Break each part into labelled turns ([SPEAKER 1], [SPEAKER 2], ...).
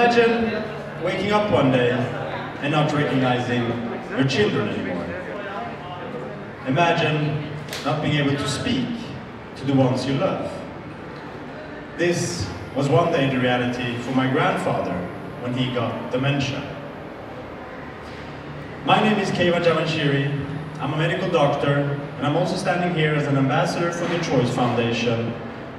[SPEAKER 1] Imagine waking up one day and not recognizing your children anymore. Imagine not being able to speak to the ones you love. This was one day the reality for my grandfather when he got dementia. My name is Keiva Javanshiri. I'm a medical doctor, and I'm also standing here as an ambassador for the Choice Foundation,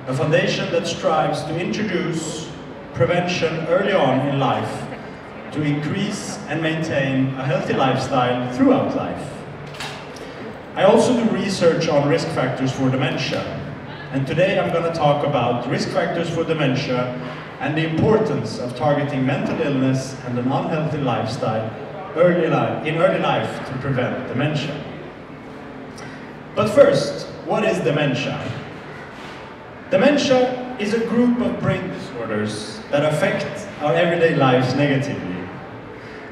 [SPEAKER 1] a foundation that strives to introduce prevention early on in life to increase and maintain a healthy lifestyle throughout life. I also do research on risk factors for dementia, and today I'm going to talk about risk factors for dementia and the importance of targeting mental illness and an unhealthy lifestyle in early life to prevent dementia. But first, what is dementia? Dementia is a group of brain disorders that affect our everyday lives negatively.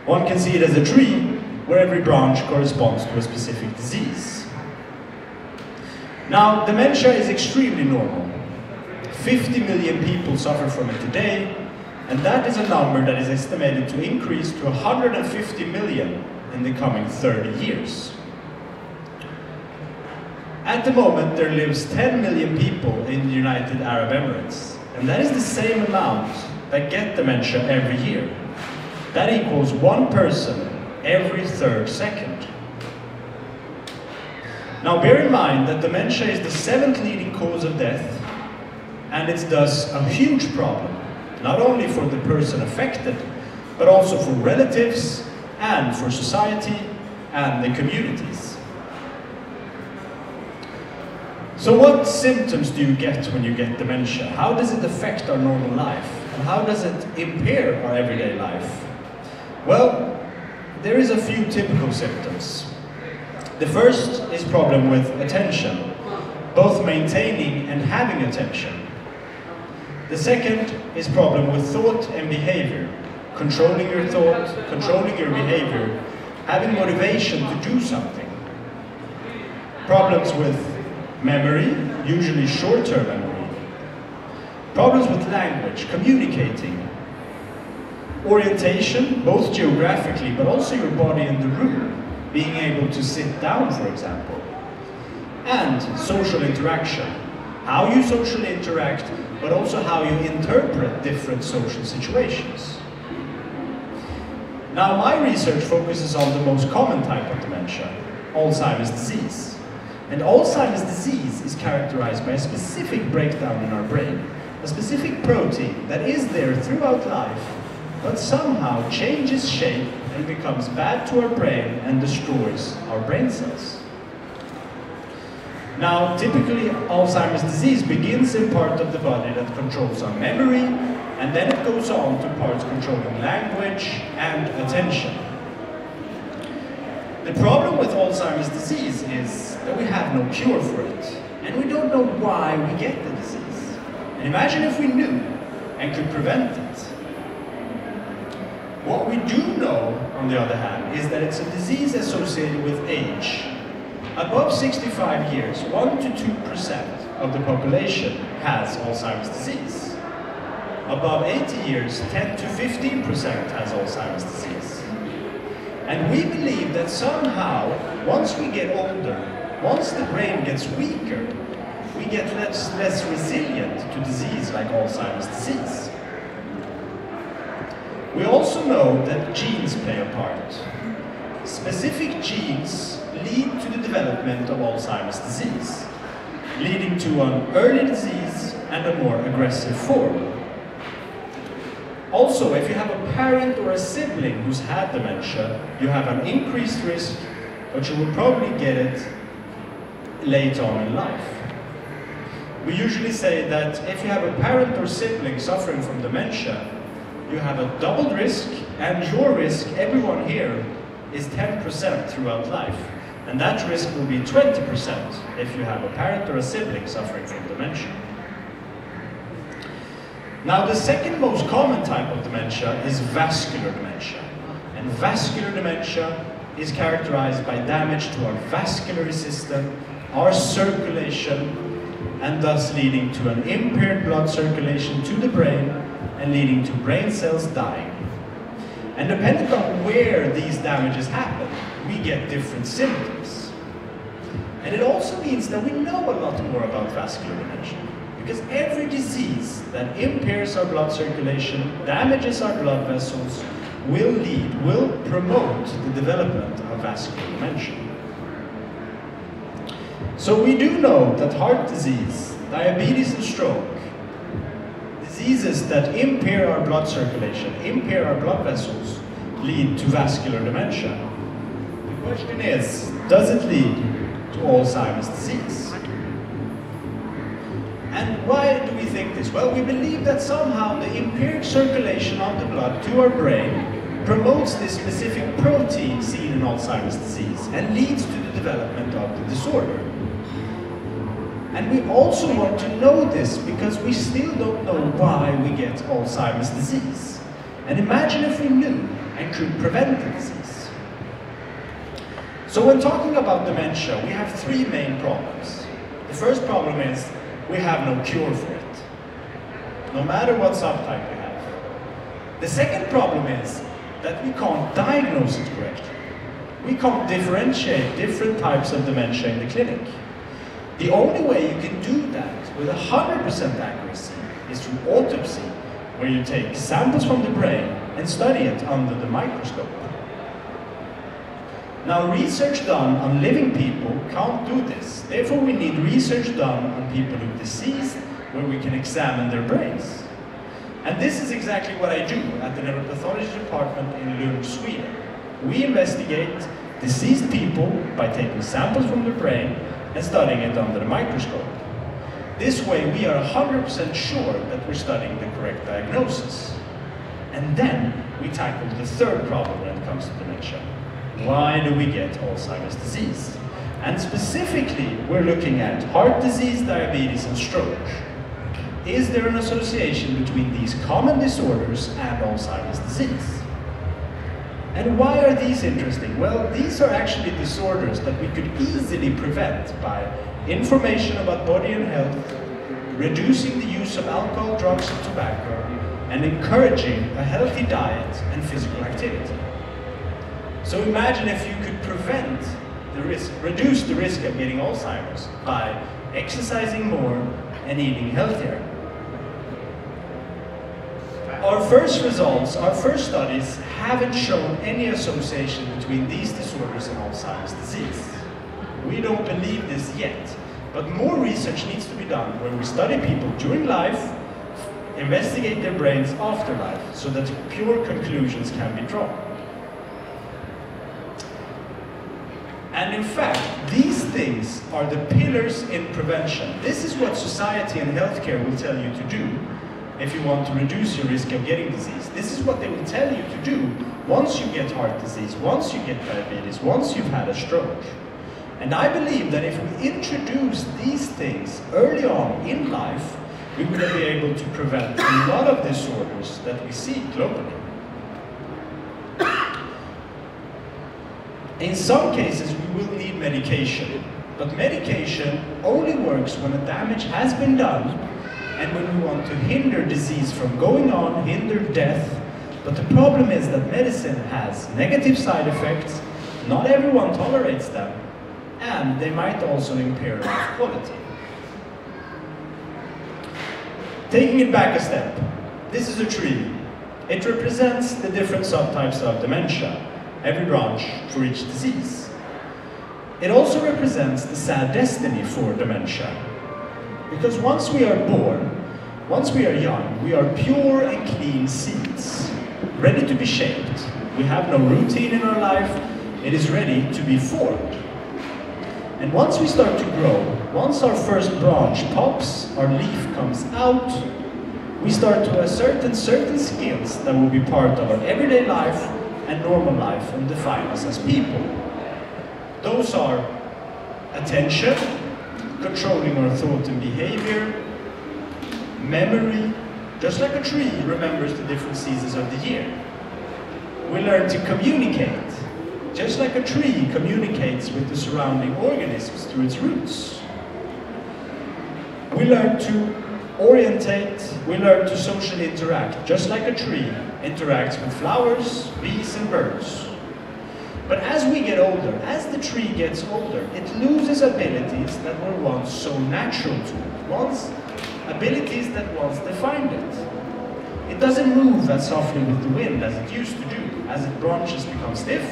[SPEAKER 1] One can see it as a tree where every branch corresponds to a specific disease. Now, dementia is extremely normal. 50 million people suffer from it today, and that is a number that is estimated to increase to 150 million in the coming 30 years. At the moment, there lives 10 million people in the United Arab Emirates, and that is the same amount that get dementia every year. That equals one person every third second. Now bear in mind that dementia is the 7th leading cause of death, and it's thus a huge problem, not only for the person affected, but also for relatives and for society and the communities. So what symptoms do you get when you get dementia? How does it affect our normal life? And how does it impair our everyday life? Well, there is a few typical symptoms. The first is problem with attention, both maintaining and having attention. The second is problem with thought and behavior, controlling your thought, controlling your behavior, having motivation to do something. Problems with memory, usually short-term memory. Problems with language, communicating. Orientation, both geographically, but also your body in the room, being able to sit down, for example. And social interaction, how you socially interact, but also how you interpret different social situations. Now, my research focuses on the most common type of dementia, Alzheimer's disease. And Alzheimer's disease is characterized by a specific breakdown in our brain, a specific protein that is there throughout life, but somehow changes shape and becomes bad to our brain and destroys our brain cells. Now, typically, Alzheimer's disease begins in part of the body that controls our memory, and then it goes on to parts controlling language and attention. The problem with Alzheimer's disease is that we have no cure for it, and we don't know why we get the disease. And imagine if we knew and could prevent it. What we do know, on the other hand, is that it's a disease associated with age. Above 65 years, 1 to 2% of the population has Alzheimer's disease. Above 80 years, 10 to 15% has Alzheimer's disease. And we believe that somehow, once we get older, once the brain gets weaker, we get less resilient to disease like Alzheimer's disease. We also know that genes play a part. Specific genes lead to the development of Alzheimer's disease, leading to an early disease and a more aggressive form. Also, if you have a parent or a sibling who's had dementia, you have an increased risk, but you will probably get it late on in life. We usually say that if you have a parent or sibling suffering from dementia, you have a doubled risk, and your risk, everyone here, is 10% throughout life. And that risk will be 20% if you have a parent or a sibling suffering from dementia. Now, the second most common type of dementia is vascular dementia. And vascular dementia is characterized by damage to our vascular system, our circulation, and thus leading to an impaired blood circulation to the brain and leading to brain cells dying. And depending on where these damages happen, we get different symptoms. And it also means that we know a lot more about vascular dementia, because every disease that impairs our blood circulation, damages our blood vessels, will promote the development of vascular dementia. So we do know that heart disease, diabetes and stroke, diseases that impair our blood circulation, impair our blood vessels, lead to vascular dementia. The question is, does it lead to Alzheimer's disease? And why do we think this? Well, we believe that somehow the impaired circulation of the blood to our brain promotes this specific protein seen in Alzheimer's disease and leads to the development of the disorder. And we also want to know this because we still don't know why we get Alzheimer's disease. And imagine if we knew and could prevent the disease. So when talking about dementia, we have three main problems. The first problem is we have no cure for it, no matter what subtype we have. The second problem is that we can't diagnose it correctly. We can't differentiate different types of dementia in the clinic. The only way you can do that with 100% accuracy is through autopsy, where you take samples from the brain and study it under the microscope. Now, research done on living people can't do this. Therefore, we need research done on people who are deceased, where we can examine their brains. And this is exactly what I do at the neuropathology department in Lund, Sweden. We investigate deceased people by taking samples from their brain and studying it under the microscope. This way, we are 100% sure that we're studying the correct diagnosis. And then we tackle the third problem when it comes to dementia. Why do we get Alzheimer's disease? And specifically, we're looking at heart disease, diabetes, and stroke. Is there an association between these common disorders and Alzheimer's disease? And why are these interesting? Well, these are actually disorders that we could easily prevent by information about body and health, reducing the use of alcohol, drugs, and tobacco, and encouraging a healthy diet and physical activity. So imagine if you could prevent the risk, reduce the risk of getting Alzheimer's by exercising more and eating healthier. Our first results, our first studies, haven't shown any association between these disorders and Alzheimer's disease. We don't believe this yet, but more research needs to be done where we study people during life, investigate their brains after life, so that pure conclusions can be drawn. And in fact, these things are the pillars in prevention. This is what society and healthcare will tell you to do if you want to reduce your risk of getting disease. This is what they will tell you to do once you get heart disease, once you get diabetes, once you've had a stroke. And I believe that if we introduce these things early on in life, we will be able to prevent a lot of disorders that we see globally. In some cases, we will need medication, but medication only works when a damage has been done and when we want to hinder disease from going on, hinder death. But the problem is that medicine has negative side effects, not everyone tolerates them, and they might also impair life quality. Taking it back a step, this is a tree. It represents the different subtypes of dementia, every branch for each disease. It also represents the sad destiny for dementia. Because once we are born, once we are young, we are pure and clean seeds, ready to be shaped. We have no routine in our life, it is ready to be formed. And once we start to grow, once our first branch pops, our leaf comes out, we start to assert certain skills that will be part of our everyday life and normal life and define us as people. Those are attention, controlling our thought and behavior, memory, just like a tree remembers the different seasons of the year. We learn to communicate, just like a tree communicates with the surrounding organisms through its roots. We learn to orientate, we learn to socially interact, just like a tree interacts with flowers, bees and birds. But as we get older, as the tree gets older, it loses abilities that were once so natural to it, abilities that once defined it. It doesn't move as softly with the wind as it used to do, as its branches become stiff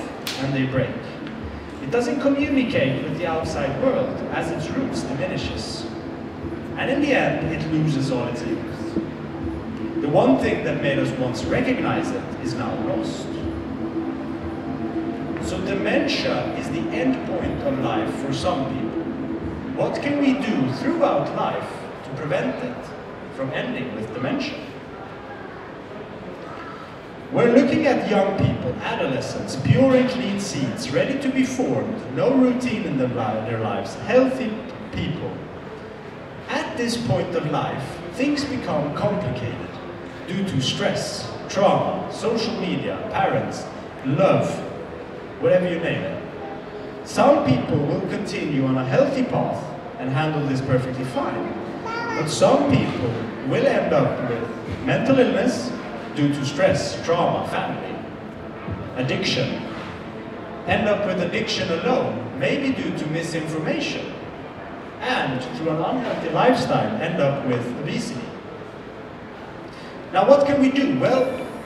[SPEAKER 1] and they break. It doesn't communicate with the outside world as its roots diminishes. And in the end, it loses all its youth. The one thing that made us once recognize it is now lost. So dementia is the end point of life for some people. What can we do throughout life to prevent it from ending with dementia? We're looking at young people, adolescents, pure and clean seeds, ready to be formed, no routine in their lives, healthy people. At this point of life, things become complicated due to stress, trauma, social media, parents, love, whatever you name it. Some people will continue on a healthy path and handle this perfectly fine. But some people will end up with mental illness due to stress, trauma, family, addiction. End up with addiction alone, maybe due to misinformation. And through an unhealthy lifestyle, end up with obesity. Now what can we do? Well,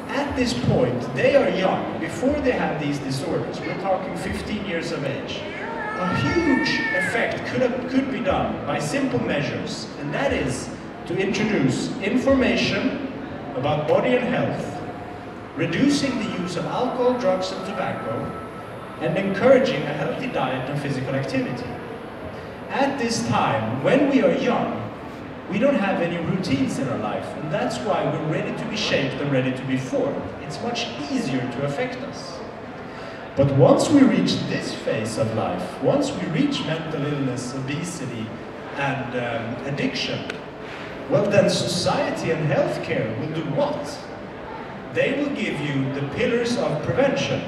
[SPEAKER 1] at this point, they are young, before they have these disorders, we're talking 15 years of age. A huge effect could be done by simple measures, and that is to introduce information about body and health, reducing the use of alcohol, drugs and tobacco, and encouraging a healthy diet and physical activity. At this time, when we are young, we don't have any routines in our life, and that's why we're ready to be shaped and ready to be formed. It's much easier to affect us. But once we reach this phase of life, once we reach mental illness, obesity, and addiction, well then society and healthcare will do what? They will give you the pillars of prevention.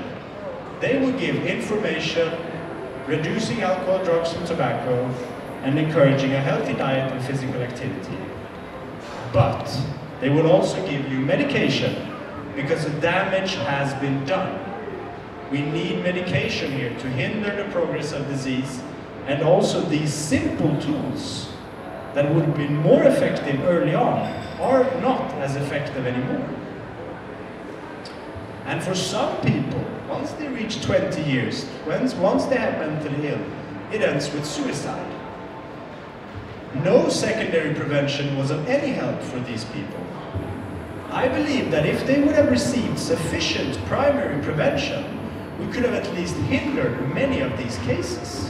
[SPEAKER 1] They will give information, reducing alcohol, drugs and tobacco, and encouraging a healthy diet and physical activity. But they will also give you medication, because the damage has been done. We need medication here to hinder the progress of disease, and also these simple tools that would have been more effective early on are not as effective anymore. And for some people, once they reach 20 years, once they have mentally ill, it ends with suicide. No secondary prevention was of any help for these people. I believe that if they would have received sufficient primary prevention, we could have at least hindered many of these cases.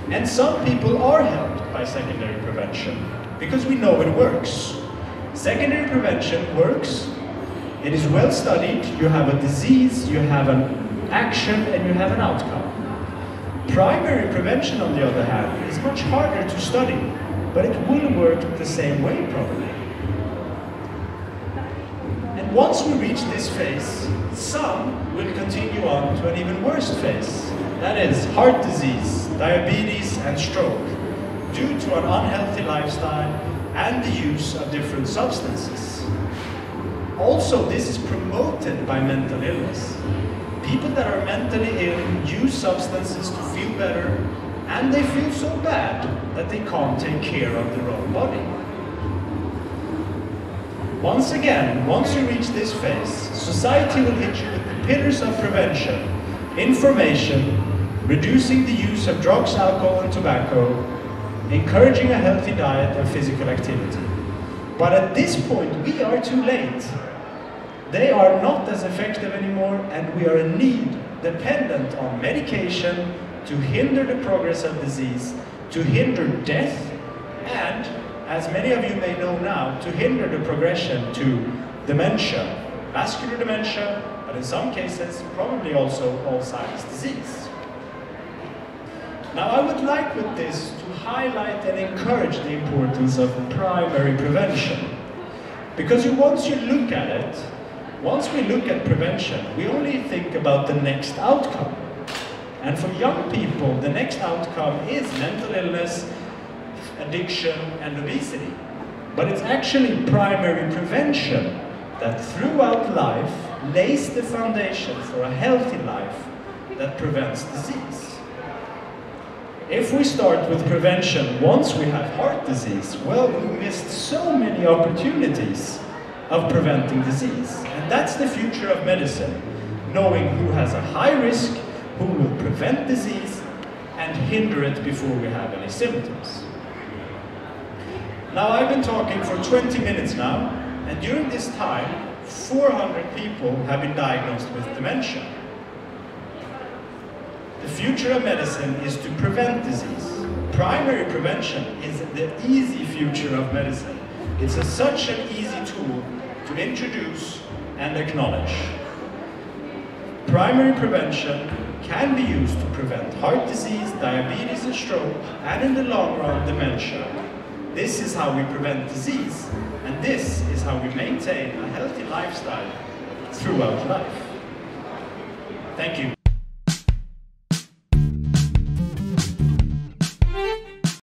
[SPEAKER 1] And some people are helped by secondary prevention, because we know it works. Secondary prevention works. It is well studied. You have a disease, you have an action, and you have an outcome. Primary prevention, on the other hand, is much harder to study, but it will work the same way, probably. And once we reach this phase, some will continue on to an even worse phase. That is heart disease, diabetes, and stroke, due to an unhealthy lifestyle and the use of different substances. Also, this is promoted by mental illness. People that are mentally ill use substances to feel better, and they feel so bad that they can't take care of their own body. Once again, once you reach this phase, society will hit you with the pillars of prevention, information, reducing the use of drugs, alcohol, and tobacco, encouraging a healthy diet and physical activity. But at this point, we are too late. They are not as effective anymore, and we are in need, dependent on medication to hinder the progress of disease, to hinder death, and, as many of you may know now, to hinder the progression to dementia, vascular dementia, but in some cases, probably also Alzheimer's disease. Now, I would like with this to highlight and encourage the importance of primary prevention. Because once you look at it, once we look at prevention, we only think about the next outcome. And for young people, the next outcome is mental illness, addiction, and obesity. But it's actually primary prevention that throughout life lays the foundation for a healthy life that prevents disease. If we start with prevention once we have heart disease, well, we missed so many opportunities of preventing disease. And that's the future of medicine, knowing who has a high risk, who will prevent disease, and hinder it before we have any symptoms. Now, I've been talking for 20 minutes now, and during this time, 400 people have been diagnosed with dementia. The future of medicine is to prevent disease. Primary prevention is the easy future of medicine. It's such an easy tool to introduce and acknowledge. Primary prevention can be used to prevent heart disease, diabetes and stroke, and in the long run, dementia. This is how we prevent disease, and this is how we maintain a healthy lifestyle throughout life. Thank you.